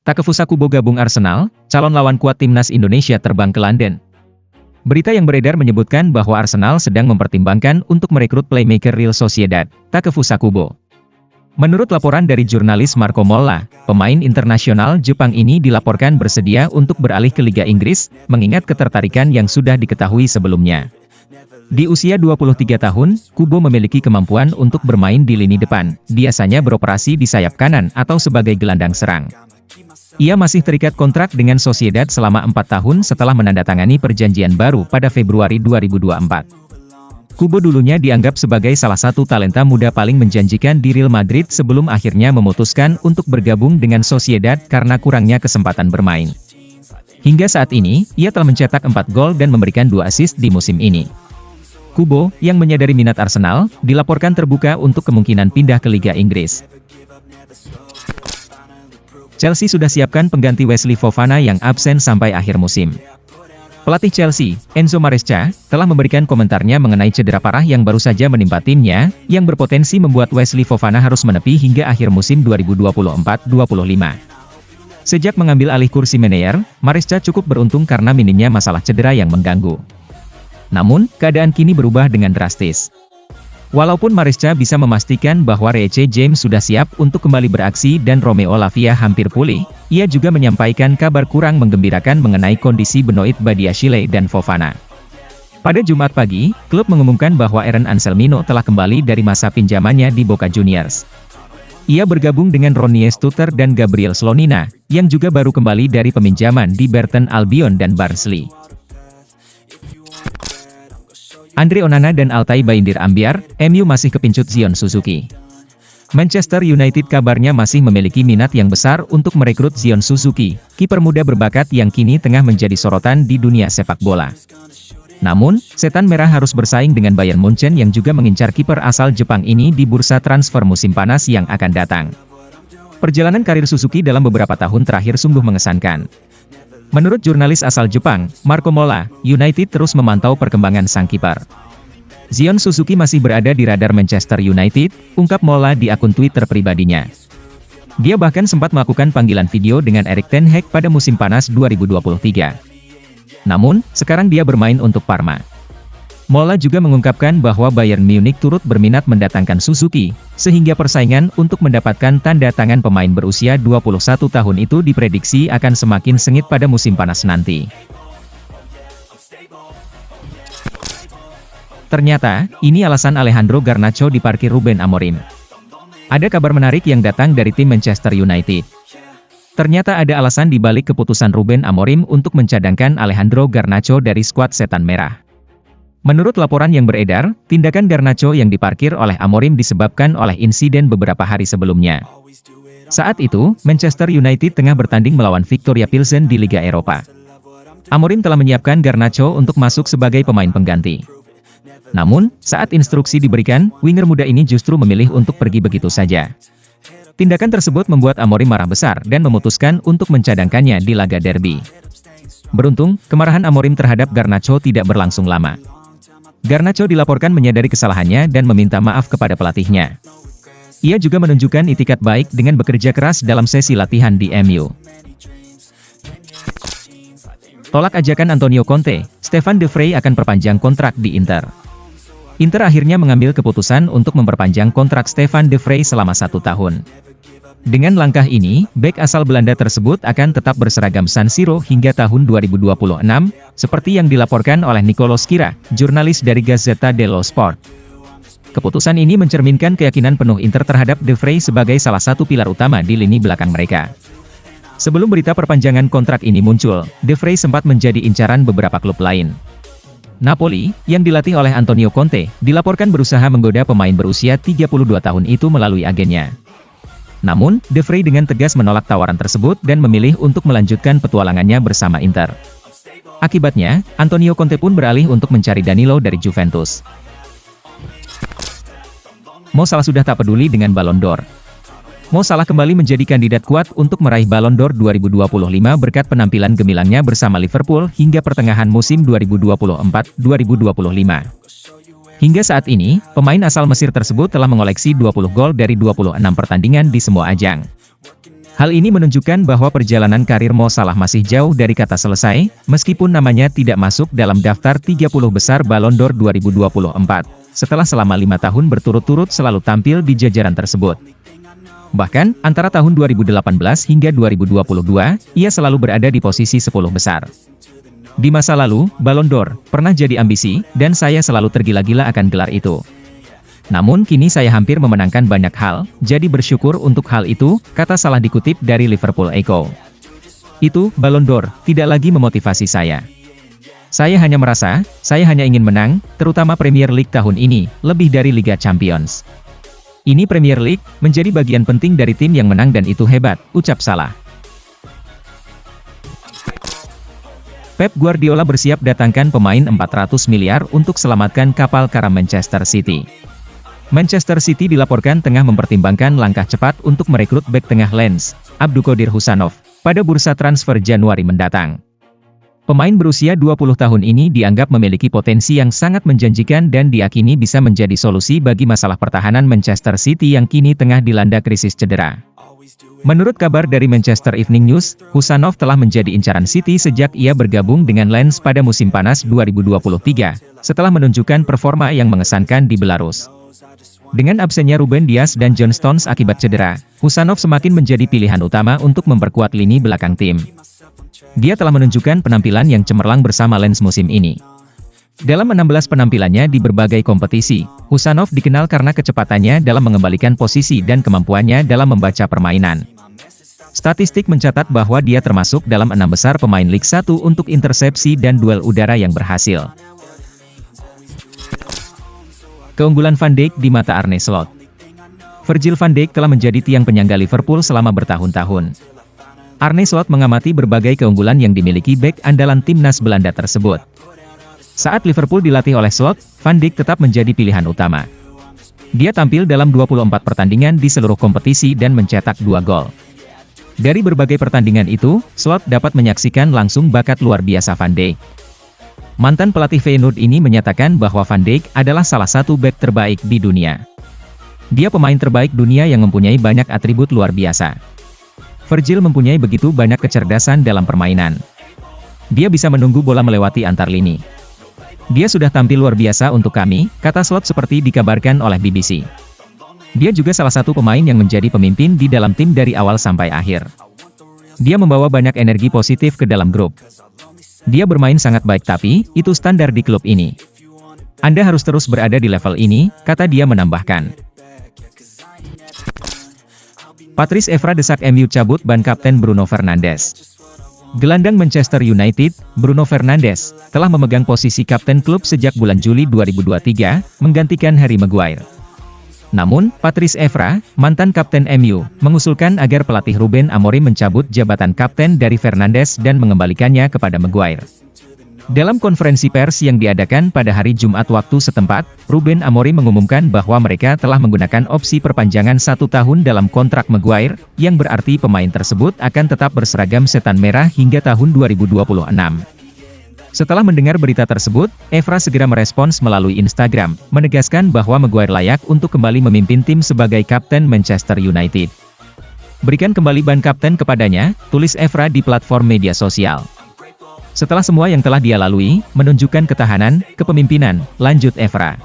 Takefusa Kubo gabung Arsenal, calon lawan kuat timnas Indonesia terbang ke London. Berita yang beredar menyebutkan bahwa Arsenal sedang mempertimbangkan untuk merekrut playmaker Real Sociedad, Takefusa Kubo. Menurut laporan dari jurnalis Marco Molla, pemain internasional Jepang ini dilaporkan bersedia untuk beralih ke Liga Inggris, mengingat ketertarikan yang sudah diketahui sebelumnya. Di usia 23 tahun, Kubo memiliki kemampuan untuk bermain di lini depan, biasanya beroperasi di sayap kanan atau sebagai gelandang serang. Ia masih terikat kontrak dengan Sociedad selama 4 tahun setelah menandatangani perjanjian baru pada Februari 2024. Kubo dulunya dianggap sebagai salah satu talenta muda paling menjanjikan di Real Madrid sebelum akhirnya memutuskan untuk bergabung dengan Sociedad karena kurangnya kesempatan bermain. Hingga saat ini, ia telah mencetak 4 gol dan memberikan 2 assist di musim ini. Kubo, yang menyadari minat Arsenal, dilaporkan terbuka untuk kemungkinan pindah ke Liga Inggris. Chelsea sudah siapkan pengganti Wesley Fofana yang absen sampai akhir musim. Pelatih Chelsea, Enzo Maresca, telah memberikan komentarnya mengenai cedera parah yang baru saja menimpa timnya, yang berpotensi membuat Wesley Fofana harus menepi hingga akhir musim 2024-25. Sejak mengambil alih kursi manajer, Maresca cukup beruntung karena minimnya masalah cedera yang mengganggu. Namun, keadaan kini berubah dengan drastis. Walaupun Maresca bisa memastikan bahwa Reece James sudah siap untuk kembali beraksi dan Romeo Lavia hampir pulih, ia juga menyampaikan kabar kurang menggembirakan mengenai kondisi Benoit Badiashile dan Fofana. Pada Jumat pagi, klub mengumumkan bahwa Eren Anselmino telah kembali dari masa pinjamannya di Boca Juniors. Ia bergabung dengan Ronnie Stutter dan Gabriel Slonina, yang juga baru kembali dari peminjaman di Burton Albion dan Barnsley. Andre Onana dan Altay Bayindir ambyar, MU masih kepincut Zion Suzuki. Manchester United kabarnya masih memiliki minat yang besar untuk merekrut Zion Suzuki, kiper muda berbakat yang kini tengah menjadi sorotan di dunia sepak bola. Namun, Setan Merah harus bersaing dengan Bayern Munchen yang juga mengincar kiper asal Jepang ini di bursa transfer musim panas yang akan datang. Perjalanan karir Suzuki dalam beberapa tahun terakhir sungguh mengesankan. Menurut jurnalis asal Jepang, Marco Molla, United terus memantau perkembangan sang kiper. Zion Suzuki masih berada di radar Manchester United, ungkap Molla di akun Twitter pribadinya. Dia bahkan sempat melakukan panggilan video dengan Erik ten Hag pada musim panas 2023. Namun, sekarang dia bermain untuk Parma. Molla juga mengungkapkan bahwa Bayern Munich turut berminat mendatangkan Suzuki, sehingga persaingan untuk mendapatkan tanda tangan pemain berusia 21 tahun itu diprediksi akan semakin sengit pada musim panas nanti. Ternyata, ini alasan Alejandro Garnacho diparkir Ruben Amorim. Ada kabar menarik yang datang dari tim Manchester United. Ternyata ada alasan dibalik keputusan Ruben Amorim untuk mencadangkan Alejandro Garnacho dari skuad Setan Merah. Menurut laporan yang beredar, tindakan Garnacho yang diparkir oleh Amorim disebabkan oleh insiden beberapa hari sebelumnya. Saat itu, Manchester United tengah bertanding melawan Victoria Pilsen di Liga Eropa. Amorim telah menyiapkan Garnacho untuk masuk sebagai pemain pengganti. Namun, saat instruksi diberikan, winger muda ini justru memilih untuk pergi begitu saja. Tindakan tersebut membuat Amorim marah besar dan memutuskan untuk mencadangkannya di laga derby. Beruntung, kemarahan Amorim terhadap Garnacho tidak berlangsung lama. Garnacho dilaporkan menyadari kesalahannya dan meminta maaf kepada pelatihnya. Ia juga menunjukkan itikat baik dengan bekerja keras dalam sesi latihan di MU. Tolak ajakan Antonio Conte, Stefan De Vrij akan perpanjang kontrak di Inter. Inter akhirnya mengambil keputusan untuk memperpanjang kontrak Stefan De Vrij selama 1 tahun. Dengan langkah ini, bek asal Belanda tersebut akan tetap berseragam San Siro hingga tahun 2026, seperti yang dilaporkan oleh Nicolo Schira, jurnalis dari Gazzetta dello Sport. Keputusan ini mencerminkan keyakinan penuh Inter terhadap De Vrij sebagai salah satu pilar utama di lini belakang mereka. Sebelum berita perpanjangan kontrak ini muncul, De Vrij sempat menjadi incaran beberapa klub lain. Napoli, yang dilatih oleh Antonio Conte, dilaporkan berusaha menggoda pemain berusia 32 tahun itu melalui agennya. Namun, De Vrij dengan tegas menolak tawaran tersebut dan memilih untuk melanjutkan petualangannya bersama Inter. Akibatnya, Antonio Conte pun beralih untuk mencari Danilo dari Juventus. Mo Salah sudah tak peduli dengan Ballon d'Or. Mo Salah kembali menjadi kandidat kuat untuk meraih Ballon d'Or 2025 berkat penampilan gemilangnya bersama Liverpool hingga pertengahan musim 2024-2025. Hingga saat ini, pemain asal Mesir tersebut telah mengoleksi 20 gol dari 26 pertandingan di semua ajang. Hal ini menunjukkan bahwa perjalanan karir Mo Salah masih jauh dari kata selesai, meskipun namanya tidak masuk dalam daftar 30 besar Ballon d'Or 2024, setelah selama 5 tahun berturut-turut selalu tampil di jajaran tersebut. Bahkan, antara tahun 2018 hingga 2022, ia selalu berada di posisi 10 besar. Di masa lalu, Ballon d'Or pernah jadi ambisi, dan saya selalu tergila-gila akan gelar itu. Namun kini saya hampir memenangkan banyak hal, jadi bersyukur untuk hal itu, kata Salah dikutip dari Liverpool Echo. Itu, Ballon d'Or, tidak lagi memotivasi saya. Saya hanya merasa, saya hanya ingin menang, terutama Premier League tahun ini, lebih dari Liga Champions. Ini Premier League, menjadi bagian penting dari tim yang menang dan itu hebat, ucap Salah. Pep Guardiola bersiap datangkan pemain 400 miliar untuk selamatkan kapal karam Manchester City. Manchester City dilaporkan tengah mempertimbangkan langkah cepat untuk merekrut bek tengah Lens, Abdulkadir Husanov, pada bursa transfer Januari mendatang. Pemain berusia 20 tahun ini dianggap memiliki potensi yang sangat menjanjikan dan diyakini bisa menjadi solusi bagi masalah pertahanan Manchester City yang kini tengah dilanda krisis cedera. Menurut kabar dari Manchester Evening News, Husanov telah menjadi incaran City sejak ia bergabung dengan Lens pada musim panas 2023, setelah menunjukkan performa yang mengesankan di Belarus. Dengan absennya Ruben Dias dan John Stones akibat cedera, Husanov semakin menjadi pilihan utama untuk memperkuat lini belakang tim. Dia telah menunjukkan penampilan yang cemerlang bersama Lens musim ini. Dalam 16 penampilannya di berbagai kompetisi, Husanov dikenal karena kecepatannya dalam mengembalikan posisi dan kemampuannya dalam membaca permainan. Statistik mencatat bahwa dia termasuk dalam 6 besar pemain Liga 1 untuk intersepsi dan duel udara yang berhasil. Keunggulan Van Dijk di mata Arne Slot. Virgil van Dijk telah menjadi tiang penyangga Liverpool selama bertahun-tahun. Arne Slot mengamati berbagai keunggulan yang dimiliki bek andalan timnas Belanda tersebut. Saat Liverpool dilatih oleh Slot, Van Dijk tetap menjadi pilihan utama. Dia tampil dalam 24 pertandingan di seluruh kompetisi dan mencetak 2 gol. Dari berbagai pertandingan itu, Slot dapat menyaksikan langsung bakat luar biasa Van Dijk. Mantan pelatih Feyenoord ini menyatakan bahwa Van Dijk adalah salah satu bek terbaik di dunia. Dia pemain terbaik dunia yang mempunyai banyak atribut luar biasa. Virgil mempunyai begitu banyak kecerdasan dalam permainan. Dia bisa menunggu bola melewati antar lini. Dia sudah tampil luar biasa untuk kami, kata Slot seperti dikabarkan oleh BBC. Dia juga salah satu pemain yang menjadi pemimpin di dalam tim dari awal sampai akhir. Dia membawa banyak energi positif ke dalam grup. Dia bermain sangat baik tapi, itu standar di klub ini. Anda harus terus berada di level ini, kata dia menambahkan. Patrice Evra desak MU cabut ban kapten Bruno Fernandes. Gelandang Manchester United, Bruno Fernandes, telah memegang posisi kapten klub sejak bulan Juli 2023, menggantikan Harry Maguire. Namun, Patrice Evra, mantan kapten MU, mengusulkan agar pelatih Ruben Amorim mencabut jabatan kapten dari Fernandes dan mengembalikannya kepada Maguire. Dalam konferensi pers yang diadakan pada hari Jumat waktu setempat, Ruben Amorim mengumumkan bahwa mereka telah menggunakan opsi perpanjangan 1 tahun dalam kontrak Maguire, yang berarti pemain tersebut akan tetap berseragam setan merah hingga tahun 2026. Setelah mendengar berita tersebut, Evra segera merespons melalui Instagram, menegaskan bahwa Maguire layak untuk kembali memimpin tim sebagai kapten Manchester United. Berikan kembali ban kapten kepadanya, tulis Evra di platform media sosial. Setelah semua yang telah dia lalui, menunjukkan ketahanan, kepemimpinan, lanjut Evra.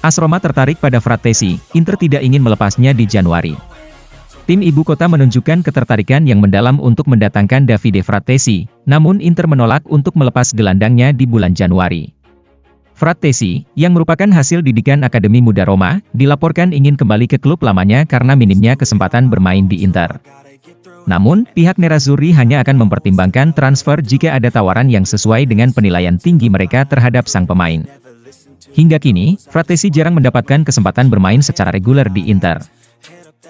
AS Roma tertarik pada Frattesi, Inter tidak ingin melepasnya di Januari. Tim ibu kota menunjukkan ketertarikan yang mendalam untuk mendatangkan Davide Frattesi, namun Inter menolak untuk melepas gelandangnya di bulan Januari. Frattesi, yang merupakan hasil didikan Akademi Muda Roma, dilaporkan ingin kembali ke klub lamanya karena minimnya kesempatan bermain di Inter. Namun, pihak Nerazzurri hanya akan mempertimbangkan transfer jika ada tawaran yang sesuai dengan penilaian tinggi mereka terhadap sang pemain. Hingga kini, Frattesi jarang mendapatkan kesempatan bermain secara reguler di Inter.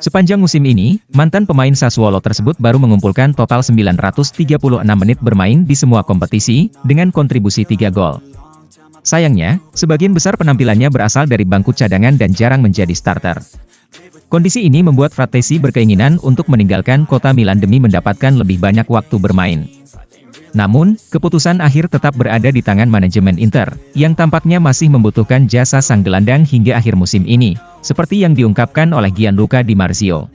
Sepanjang musim ini, mantan pemain Sassuolo tersebut baru mengumpulkan total 936 menit bermain di semua kompetisi, dengan kontribusi 3 gol. Sayangnya, sebagian besar penampilannya berasal dari bangku cadangan dan jarang menjadi starter. Kondisi ini membuat Frattesi berkeinginan untuk meninggalkan kota Milan demi mendapatkan lebih banyak waktu bermain. Namun, keputusan akhir tetap berada di tangan manajemen Inter, yang tampaknya masih membutuhkan jasa sang gelandang hingga akhir musim ini, seperti yang diungkapkan oleh Gianluca Di Marzio.